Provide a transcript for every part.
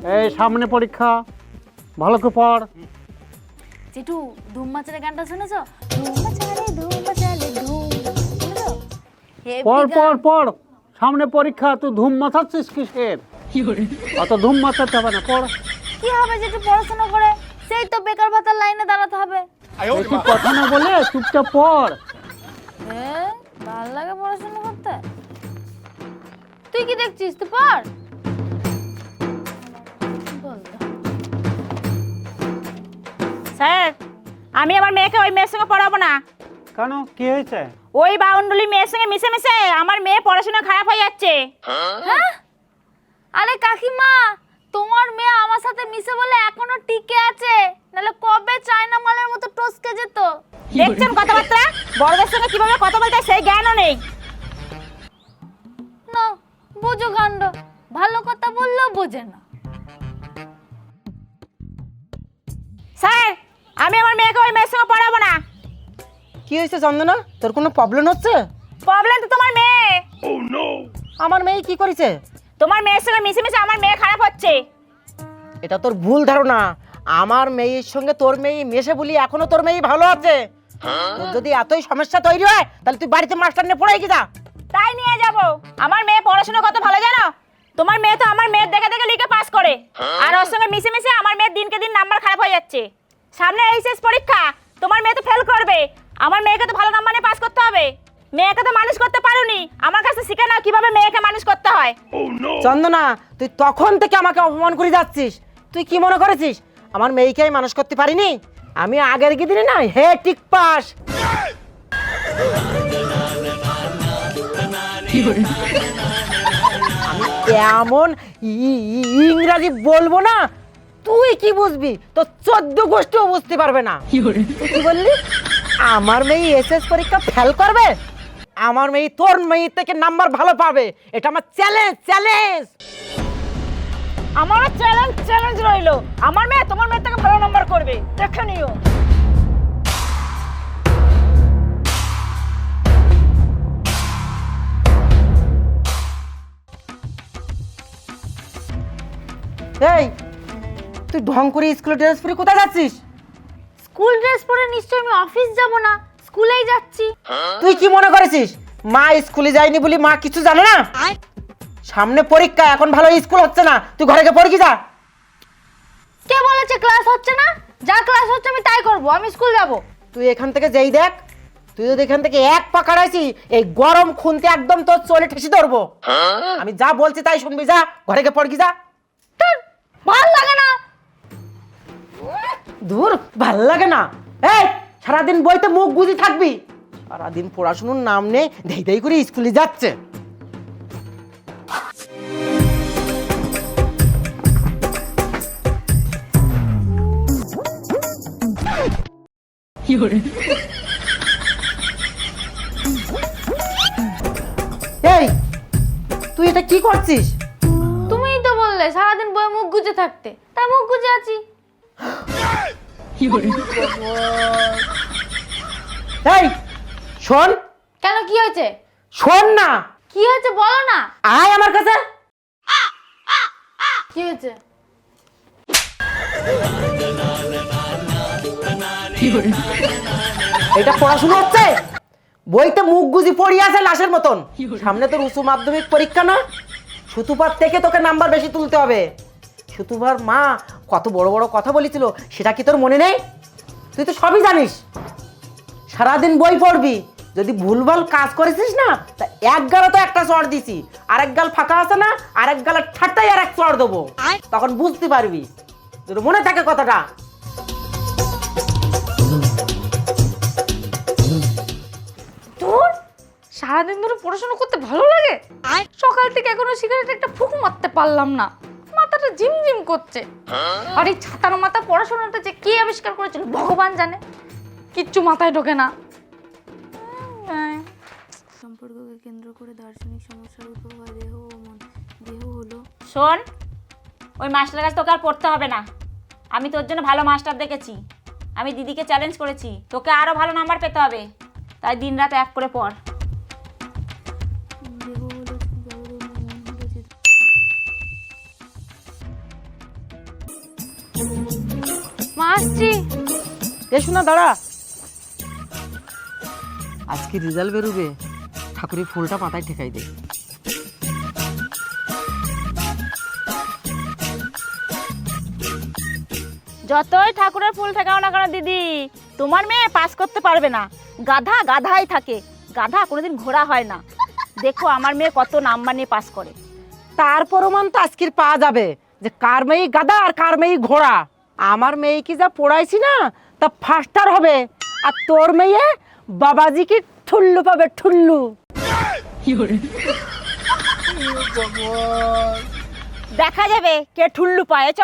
এই সামনে পরীক্ষা, ভালো করে পড়। জেঠু ধুম মাচারে গানটা শুনেছো? ধুম মাচারে ধুম মাচারে ধুম, শুনেছো? পড় পড় পড়, সামনে পরীক্ষা, তুই ধুম মাথাচ্ছিস কিসের? অত ধুম মাথাতে হবে না, পড়। কি হবে জেঠু পড়াশোনা করে? সেই তো বেকার ভাতার লাইনে দাঁড়াতে হবে। বেশি কথা না বলে চুপচাপ পড়। ভাল লাগে পড়াশোনা করতে। তুই কি দেখছিস? তুই পড়। স্যার, আমি আমার মেয়েকে ওই মেয়ের সঙ্গে পড়াবো না। কেন, কি হয়েছে? ওই বাউন্ডুলি মেয়ের সঙ্গে মিশে মিশে আমার মেয়ে পড়াশোনা খারাপ হয়ে যাচ্ছে। হ্যাঁ? আরে কাকিমা, তোমার মেয়ে আমার সাথে মিশে বলে এখনো টিকে আছে, নাহলে কবে চায়না মালের মতো টসকে যেত। দেখছেন কথাবার্তা? বড়দের সঙ্গে কিভাবে কথা বলতে হয় সেই জ্ঞানও নেই। না, বুঝো কাণ্ড, ভালো কথা বললেও বোঝে না। স্যার, আমি আমার মেয়েকে ওই মেয়ের সঙ্গে পড়াবো না। কি হয়েছে চন্দনা, তোর কোনো প্রবলেম হচ্ছে? প্রবলেম তো তোমার মেয়ে। আমার মেয়ে কি করেছে? তোমার মেয়ের সঙ্গে মিশে মিশে আমার মেয়ে খারাপ হচ্ছে। এটা তোর ভুল ধারণা। আমার মেয়ের সঙ্গে তোর মেয়ে মেশে বলি এখনো তোর মেয়ে ভালো আছে। তোর যদি এতই সমস্যা তৈরি হয় তাহলে তুই বাড়িতে মাস্টার নিয়ে পড়াই কি যা। তাই নিয়ে যাব। আমার মেয়ে পড়াশোনা কত ভালো জানো? তোমার মেয়ে তো আমার মেয়ের দেখে দেখে লিখে পাস করে, আর ওর সঙ্গে মিশে মিশে আমার মেয়ের দিনকে দিন নাম্বার খারাপ হয়ে যাচ্ছে। সামনে এইচএস পরীক্ষা, তোমার মেয়ে তো ফেল করবে। আমার মেয়েকে তো ভালো নাম্বার নিয়ে পাস করতে হবে। মেয়েকে তো মানুষ করতে পারোনি, আমার কাছে শিখে নাও কিভাবে মেয়েকে মানুষ করতে হয়। চন্দনা, তুই তখন থেকে আমাকে অপমান করে যাচ্ছিস। তুই কি মনে করেছিস আমার মেয়েকে আমি মানুষ করতে পারিনি? আমি আগের কি দিনে না হে টিক পাস। আমি এমন ইংরাজি বলবো না, তুই কি বুঝবি? তো 14 গোষ্ঠীও বুঝতে পারবে না। তুই কি বললি? আমার মেয়ে এসএস পরীক্ষা ফেল করবে? আমার মেয়ে তোর মেয়ে থেকে নাম্বার ভালো পাবে, এটা আমার চ্যালেঞ্জ চ্যালেঞ্জ। আমারও চ্যালেঞ্জ রইলো, আমার মেয়ে তোমার মেয়ের থেকে ভালো নাম্বার করবে, দেখে নিও। এই, তুই ঢং করে স্কুলে ড্রেস পরে কোথায় যাচ্ছিস? স্কুল ড্রেস পরে নিশ্চয়ই আমি অফিস যাব না, স্কুলেই যাচ্ছি। তুই কি মনে করেছিস মা স্কুলে যায়নি বলি মা কিছু জানে না? সামনে পরীক্ষা, এখন ভালো স্কুল হচ্ছে না, তুই ঘরে গিয়ে পড়ে কি যা। কে বলেছে ক্লাস হচ্ছে না? যা ক্লাস হচ্ছে আমি তাই করব, আমি স্কুল যাব। তুই এখান থেকে যেই দেখ, তুই যদি এখান থেকে এক পা কাড়াইছি এই গরম খুনতে একদম তোর চলে ঠেসে ধরবো। আমি যা বলছি তাই শুনবি, যা ঘরে গিয়ে পড়ে কি যা। ভাল লাগে না। দূর, ভাল লাগে না। এই, সারাদিন বইতে মুখ বুঝি থাকবি, সারাদিন পড়াশুনোর নাম নেই, ধেই ধেই করে স্কুলে যাচ্ছে। এই, তুই এটা কি করছিস? তুমিই তো বললে সারাদিন বই মুখ গুজে থাকতে, তাই মুখ গুজে আছি। এই শোন। কেন, কি হয়েছে? শোন না। কি হয়েছে বলো না। আয় আমার কাছে। কি হয়েছে? এটা পড়াশোনা হচ্ছে? বইতে মুখ গুজি পড়িয়ে আছে লাশের মতন। সামনে তোর উচ্চ মাধ্যমিক পরীক্ষা না, সুতুপার থেকে তোকে নাম্বার বেশি তুলতে হবে। সুতুপার মা কত বড় বড় কথা বলেছিল সেটা কি তোর মনে নেই? তুই তো সবই জানিস। সারাদিন বই পড়বি, যদি ভুলভাল কাজ করেছিস না তা এক গালে তো একটা চড় দিছি, আরেক গাল ফাঁকা আছে না, আরেক গালের ঠাট্টাই আর এক চড় দেবো, তখন বুঝতে পারবি। তোর মনে থাকে কথাটা। তোর সারাদিন ধরে পড়াশোনা করতে ভালো লাগে? সকাল থেকে এখনো সিগারেট একটা ফুক মারতে পারলাম না, মাথাটা ঝিমঝিম করছে। আর এই ছাতার মাথা পড়াশোনাটা যে কে আবিষ্কার করেছিল ভগবান জানে, কিচ্ছু মাথায় ঢোকে না। সম্পর্ককে কেন্দ্র করে দার্শনিক সমস্যার উদ্ভব হয়। দেহ ও মন। দেহ হলো শোন, ওই মাস্টারের কাছে তোকে আর পড়তে হবে না। আমি তোর জন্য ভালো মাস্টার দেখেছি। আমি দিদিকে চ্যালেঞ্জ করেছি, তোকে আরো ভালো নাম্বার পেতে হবে, তাই দিনরাত এক করে পড়। দেহ হলো জড়, মন হলো চেতনা। মা আসছি। এ শোনা দাঁড়া, আজকে রেজাল্ট বেরোবে, ঠাকুরের ফুলটা মাথায় ঠেকাই দে। যতই ঠাকুরের ফুল ঠেকাও না কেন দিদি, তোমার মেয়ে পাস করতে পারবে না। গাধা গাধাই থাকে, গাধা কোনোদিন ঘোড়া হয় না। দেখো আমার মেয়ে কত নাম্বার নিয়ে পাস করে। তার প্রমাণ তো আজকের পাওয়া যাবে যে কার মেয়ে গাদা আর কার মেয়ে ঘোড়া। আমার মেয়ে কি যা পড়াইছি না তা ফার্স্টার হবে, আর তোর মেয়ে বাবাজি কি ঠুল্লু পাবে, ঠুল্লু। দেখা যাবে কে ঠুল্লু পায়। চ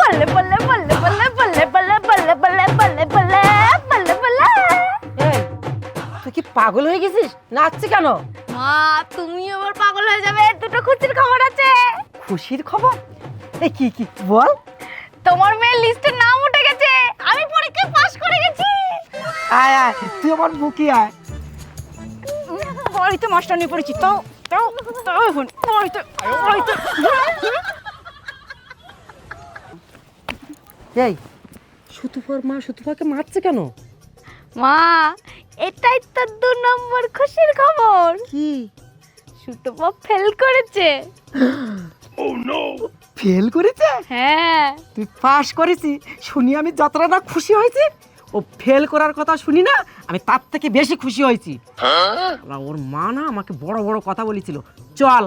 বল্লে বল্লে বল্লে বল্লে বল্লে বল্লে বল্লে বল্লে বল্লে বল্লে বল্লে বল্লে। এই, তুই কি পাগল হয়ে গেছিস? নাচছিস কেন? মা তুমি আবার পাগল হয়ে যাবে, দুটো খুশির খবর আছে। খুশির খবর? এই কি কি বল। তোমার মেয়ের লিস্টে নাম উঠে গেছে, আমি পরীক্ষায় পাস করে গেছি। আয় আয়, তুই আমার বুকি আয়। বাড়িতে মাস্টার নিয়ে পড়েছি, তাও তাও তাও এখন বাড়িতে বাড়িতে। এই সুতুফার মা সুতুফাকে মারছে কেন? মা এটাই তো 2 নম্বর খুশির খবর। কি সুতপা ফেল করেছে। ফেল করেছে? হ্যাঁ। তুই পাস করেছি শুনি আমি যতটা না খুশি হয়েছি, ও ফেল করার কথা শুনি না আমি তার থেকে বেশি খুশি হয়েছি। ওর মা না আমাকে বড় বড় কথা বলেছিল, চল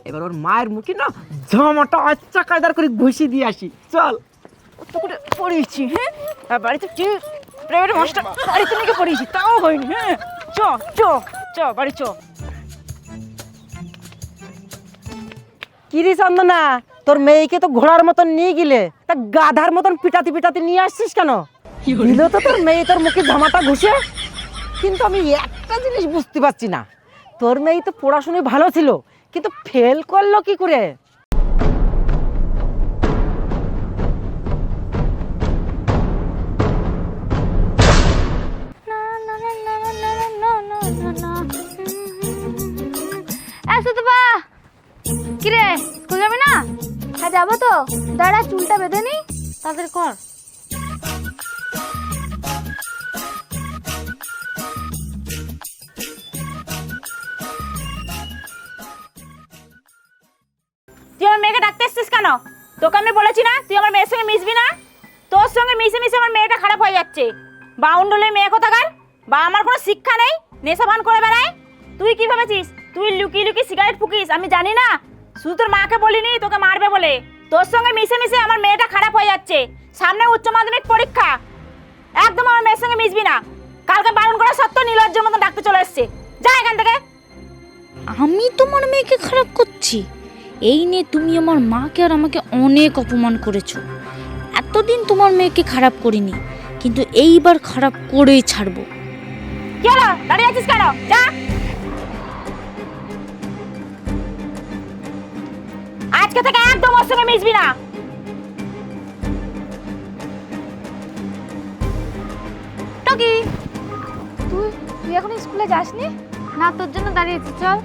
এবার ওর মায়ের মুখে না জামাটা আচ্ছা কায়দার করে ঘুষি দিয়ে আসি, চল। পড়িয়েছি, হ্যাঁ বাড়িতে প্রাইভেট মাস্টার বাড়িতে নিয়ে পড়িয়েছি, তাও হয়নি। হ্যাঁ চ চ চ বাড়ি চ। কি রে চন্দনা, তোর মেয়েকে তো ঘোড়ার মতন নিয়ে গেলে, তা গাধার মতন পিটাতে পিটাতে নিয়ে আসছিস কেন? দিল তো তোর মেয়ে তোর মুখে জামাটা ঘুষে। কিন্তু আমি একটা জিনিস বুঝতে পারছি না, তোর মেয়ে তো পড়াশোনায় ভালো ছিল কিন্তু ফেল করলো কি করে? সুতপা কিরে স্কুল যাবি না? হ্যাঁ যাবো তো, দাঁড়া চুলটা বেঁধে নি, তাদের কর। তুই আমার মেয়েকে ডাকতে এসছিস কেন? তোকে আমি বলেছি না তুই আমার মেয়ের সঙ্গে মিশবি না? তোর সঙ্গে মিশে মিশে আমার মেয়েটা খারাপ হয়ে যাচ্ছে। বাউন্ডুলের মেয়ে কোথাকার, বা আমার কোনো শিক্ষা নেই, নেশা ভান করে বেড়ায়। তুই কি ভেবেছিস তুই লুকিয়ে লুকিয়ে সিগারেট ফুকিস আমি জানি না? শুধু তোর মাকে বলিনি তোকে মারবে বলে। তোর সঙ্গে মিশে মিশে আমার মেয়েটা খারাপ হয়ে যাচ্ছে। সামনে উচ্চ মাধ্যমিক পরীক্ষা, একদম আমার মেয়ের সঙ্গে মিশবি না। কালকে বারণ করা সত্ত্বেও নির্লজ্জের মতো ডাকতে চলে এসছে। যা এখান থেকে। আমি তোমার মেয়েকে খারাপ করছি? এই নিয়ে তুমি আমার মাকে আর আমাকে অনেক অপমান করেছো। এতদিন তোমার মেয়েকে খারাপ করিনি, কিন্তু এইবার খারাপ করেই ছাড়বো। কি হলো, দাঁড়িয়ে আছিস কেন? যা। আজকে থেকে একদম ওর সঙ্গে মিশবি না। টকি তুই তুই এখন স্কুলে যাসনি না? তোর জন্য দাঁড়িয়েছি, চল।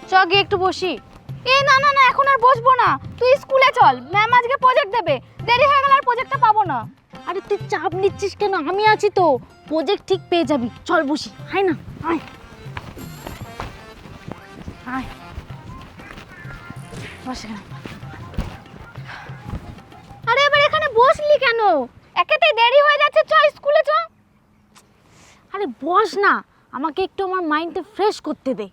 চ গিয়ে একটু বসি। এ না না না, এখন আর বসবো না, তুই স্কুলে চল, ম্যাম আজকে প্রজেক্ট দেবে, দেরি হয়ে গেলে আর প্রজেক্টটা পাবো না। আরে তুই চাপ নিচ্ছিস কেন? আমি আছি তো, প্রজেক্ট ঠিক পেয়ে যাবি। চল বসি, হাই না আয় আয় বস এখানে। আরে এবার এখানে বসলি কেন? একেতেই দেরি হয়ে যাচ্ছে, চ স্কুলে চ। আরে বস না, আমাকে একটু আমার মাইন্ডটা ফ্রেশ করতে দে।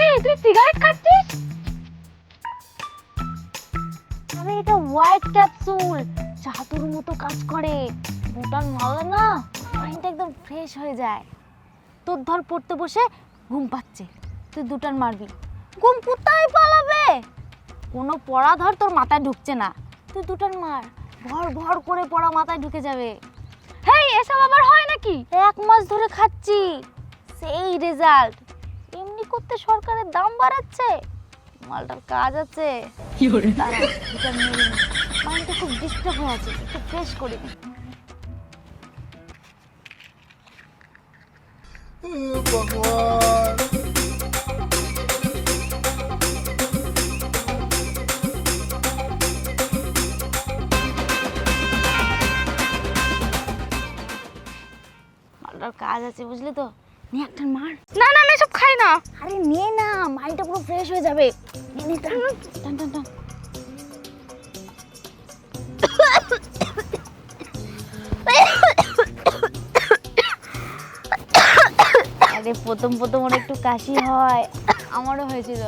এই তুই সিগারেট খাচ্ছিস? আরে এটা হোয়াইট ক্যাপসুল, জাদুর মতো কাজ করে। বুটান মারলে না মাইন্ডটা একদম ফ্রেশ হয়ে যায়। তোর ধর পড়তে বসে ঘুম পাচ্ছে, তুই দুটান মারবি, ঘুম কোথায় পালাবে? কোনো পড়া ধর তোর মাথায় ঢুকছে না, তুই দুটান মার, ভর ভর করে পড়া মাথায় ঢুকে যাবে। হেই, এসব আবার হয় নাকি? 1 মাস ধরে খাচ্ছি, সেই রেজাল্ট। এমনি করতে সরকারের দাম বাড়াচ্ছে, মালটার কাজ আছে। দাঁড়া, এটা মেরে নি। মাইন্ডটা খুব ডিস্টার্ব হয়ে আছে, একটু ফ্রেশ করে নি। মালটার কাজ আছে, বুঝলি তো? নে একটা মার। না না, আমি এসব খাই না। আরে নে না, মাইন্ডটা পুরো ফ্রেশ হয়ে যাবে। নে নে, টান টান টান টান। আরে প্রথম প্রথম ওর একটু কাশি হয়, আমারও হয়েছিল।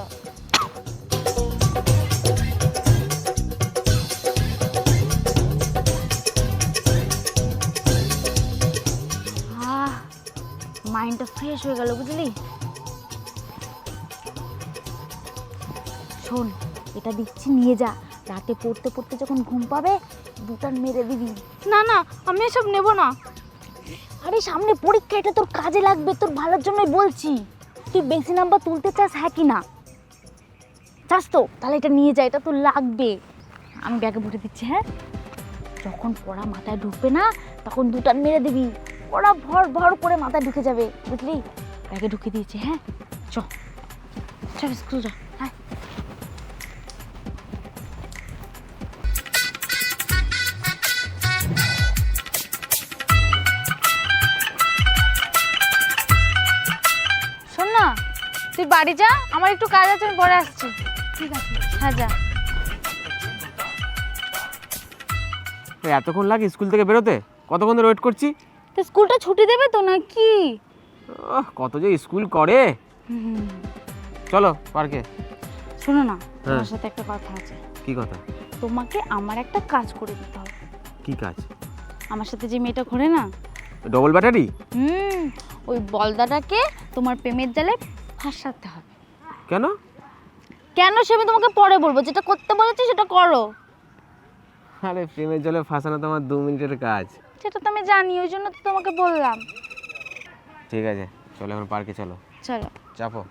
মাইন্ডটা ফ্রেশ হয়ে গেল, বুঝলি? শোন, এটা দিচ্ছি, নিয়ে যা। রাতে পড়তে পড়তে যখন ঘুম পাবে, দুটান মেরে দিবি। না না, আমি এসব নেব না। আরে সামনে পরীক্ষা, এটা তোর কাজে লাগবে, তোর ভালোর জন্যই বলছি। তুই বেশি নাম্বার তুলতে চাস, হ্যাঁ কি না? চাস তো? তাহলে এটা নিয়ে যা, এটা তোর লাগবে। আমি ব্যাগে ভরে দিচ্ছি, হ্যাঁ? যখন পড়া মাথায় ঢুকবে না, তখন দুটান মেরে দিবি। পড়া ভর ভর করে মাথায় ঢুকে যাবে, বুঝলি? ব্যাগে ঢুকে দিয়েছি, হ্যাঁ? চল চল স্কুল যা, হ্যাঁ। শোন না, তুই বাড়ি যা, আমার একটু কাজ আছে, আমি পরে আসছি। ঠিক আছে। হ্যাঁ যা। এতক্ষণ লাগে স্কুল থেকে বেরোতে? কতক্ষণ ধরে ওয়েট করছি। তো স্কুলটা ছুটি দেবে তো নাকি? কত যে স্কুল করে। চলো পার্কে। শোনো না, হ্যাঁ। তোমার সাথে একটা কথা আছে। কি কথা? তোমাকে আমার একটা কাজ করে দিতে হবে। কি কাজ? আমার সাথে যে মেয়েটা ঘোরে না, ডবল ব্যাটারি? ওই বলদাটাকে তোমার প্রেমের জালে ফাঁসাতে হবে। কেন? কেন সে আমি তোমাকে পরে বলবো, যেটা করতে বলেছি সেটা করো। আরে প্রেমের জলে ফাঁসানো তো আমার 2 মিনিটের কাজ। সেটা তো আমি জানি, ওই জন্য তো তোমাকে বললাম। ঠিক আছে, চলো এখন পার্কে চলো। চলো। চাপো।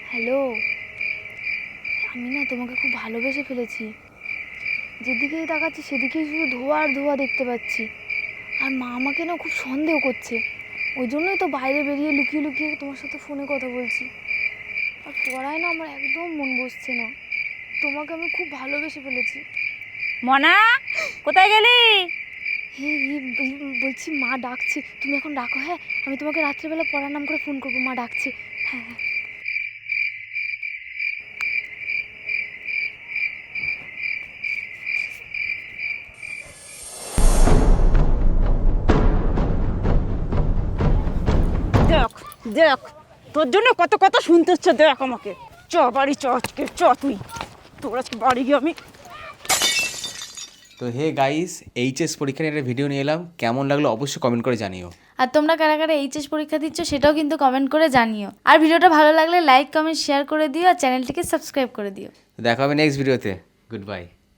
হ্যালো, আমি না তোমাকে খুব ভালোবেসে ফেলেছি। যেদিকেই তাকাচ্ছি সেদিকেই শুধু ধোয়া আর ধোয়া দেখতে পাচ্ছি। আর মা আমাকে না খুব সন্দেহ করছে, ওই জন্যই তো বাইরে বেরিয়ে লুকিয়ে লুকিয়ে তোমার সাথে ফোনে কথা বলছি। আর পড়ায় না আমার একদম মন বসছে না, তোমাকে আমি খুব ভালোবেসে ফেলেছি। মনা, কোথায় গেলি? বলছি মা ডাকছে, তুমি এখন ডাকো, হ্যাঁ? আমি তোমাকে রাত্রেবেলা পড়ার নাম করে ফোন করবো, মা ডাকছে। হ্যাঁ হ্যাঁ। দেখ দেখ, তোর জন্য কত কথা শুনতে হচ্ছে। দেখ আমাকে, চ বাড়ি, চ আজকে, চ তুই। তোর আজকে বাড়ি গিয়ে আমি। তো হে গাইস, এইচএস পরীক্ষা নিয়ে একটা ভিডিও নিয়ে এলাম। কেমন লাগলো অবশ্যই কমেন্ট করে জানিও। আর তোমরা কারা কারা এইচএস পরীক্ষা দিচ্ছ সেটাও কিন্তু কমেন্ট করে জানিও। আর ভিডিওটা ভালো লাগলে লাইক কমেন্ট শেয়ার করে দিও, আর চ্যানেলটিকে সাবস্ক্রাইব করে দিও। দেখা হবে নেক্সট ভিডিওতে। Good bye.